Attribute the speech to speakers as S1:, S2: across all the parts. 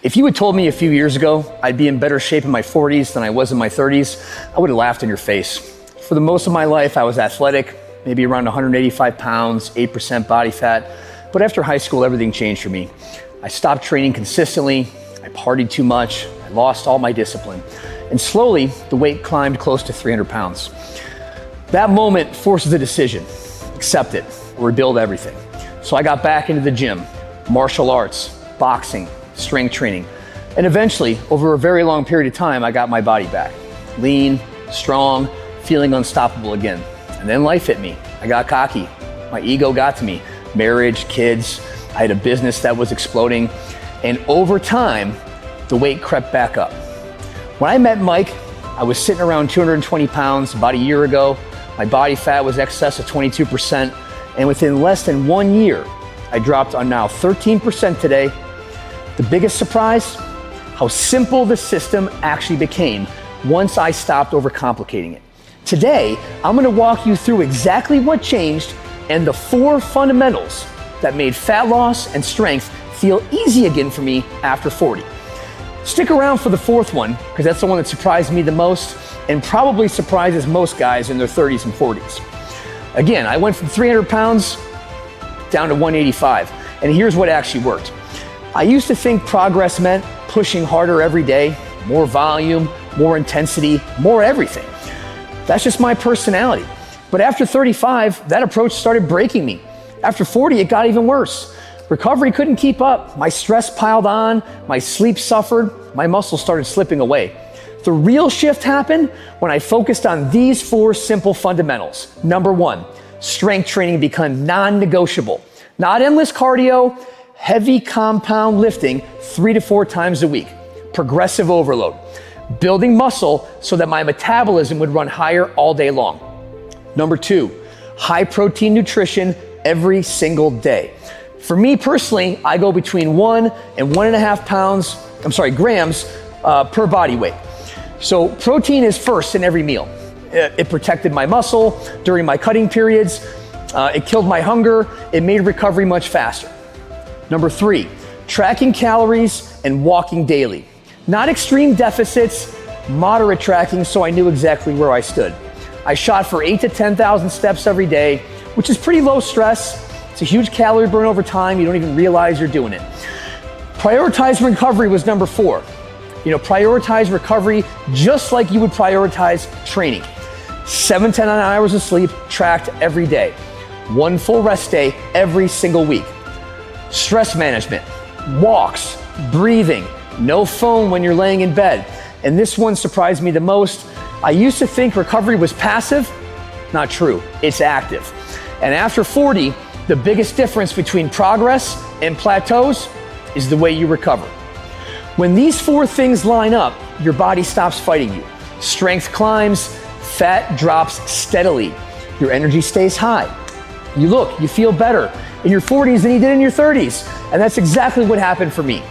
S1: If you had told me a few years ago I'd be in better shape in my 40s than I was in my 30s, I would have laughed in your face. For the most of my life, I was athletic, maybe around 185 pounds, 8% body fat. But after high school, everything changed for me. I stopped training consistently, I partied too much, I lost all my discipline. And slowly, the weight climbed close to 300 pounds. That moment forces a decision: accept it, or rebuild everything. So I got back into the gym, martial arts, boxing, strength training. And eventually, over a very long period of time, I got my body back. Lean, strong, feeling unstoppable again. And then life hit me. I got cocky. My ego got to me. Marriage, kids, I had a business that was exploding. And over time, the weight crept back up. When I met Mike, I was sitting around 220 pounds about a year ago. My body fat was excess of 22%. And within less than 1 year, I dropped on now 13% today. The biggest surprise? How simple the system actually became once I stopped overcomplicating it. Today, I'm gonna walk you through exactly what changed and the 4 fundamentals that made fat loss and strength feel easy again for me after 40. Stick around for the 4th one, because that's the one that surprised me the most and probably surprises most guys in their 30s and 40s. Again, I went from 300 pounds down to 185, and here's what actually worked. I used to think progress meant pushing harder every day, more volume, more intensity, more everything. That's just my personality. But after 35, that approach started breaking me. After 40, it got even worse. Recovery couldn't keep up. My stress piled on, my sleep suffered, my muscles started slipping away. The real shift happened when I focused on these 4 simple fundamentals. Number 1, strength training became non-negotiable. Not endless cardio, heavy compound lifting 3 to 4 times a week. Progressive overload. Building muscle so that my metabolism would run higher all day long. Number 2, high protein nutrition every single day. For me personally, I go between 1 and 1.5 grams per body weight. So protein is first in every meal. It protected my muscle during my cutting periods. It killed my hunger. It made recovery much faster. Number 3, tracking calories and walking daily. Not extreme deficits, moderate tracking, so I knew exactly where I stood. I shot for 8 to 10,000 steps every day, which is pretty low stress. It's a huge calorie burn over time. You don't even realize you're doing it. Prioritize recovery was number 4. Prioritize recovery just like you would prioritize training. 7 to 9 hours of sleep tracked every day. 1 full rest day every single week. Stress management, walks, breathing, no phone when you're laying in bed. And this one surprised me the most. I used to think recovery was passive. Not true, it's active. And after 40, the biggest difference between progress and plateaus is the way you recover. When these 4 things line up, your body stops fighting you. Strength climbs, fat drops steadily. Your energy stays high. You feel better in your 40s than you did in your 30s. And that's exactly what happened for me.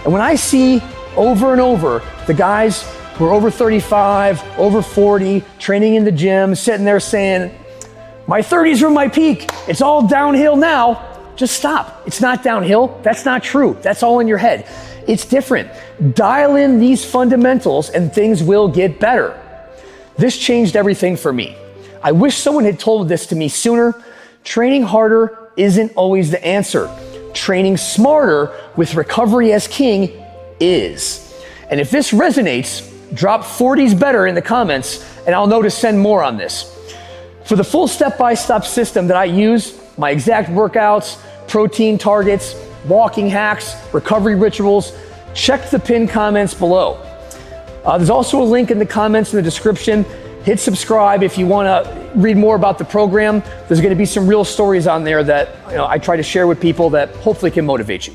S1: And when I see over and over the guys who are over 35, over 40, training in the gym, sitting there saying, my 30s were my peak, it's all downhill now, just stop. It's not downhill. That's not true. That's all in your head. It's different. Dial in these fundamentals and things will get better. This changed everything for me. I wish someone had told this to me sooner. Training harder isn't always the answer. Training smarter with recovery as king is. And if this resonates, drop 40s better in the comments and I'll know to send more on this. For the full step-by-step system that I use, my exact workouts, protein targets, walking hacks, recovery rituals, check the pinned comments below. There's also a link in the comments in the description. Hit subscribe if you want to read more about the program. There's going to be some real stories on there that I try to share with people that hopefully can motivate you.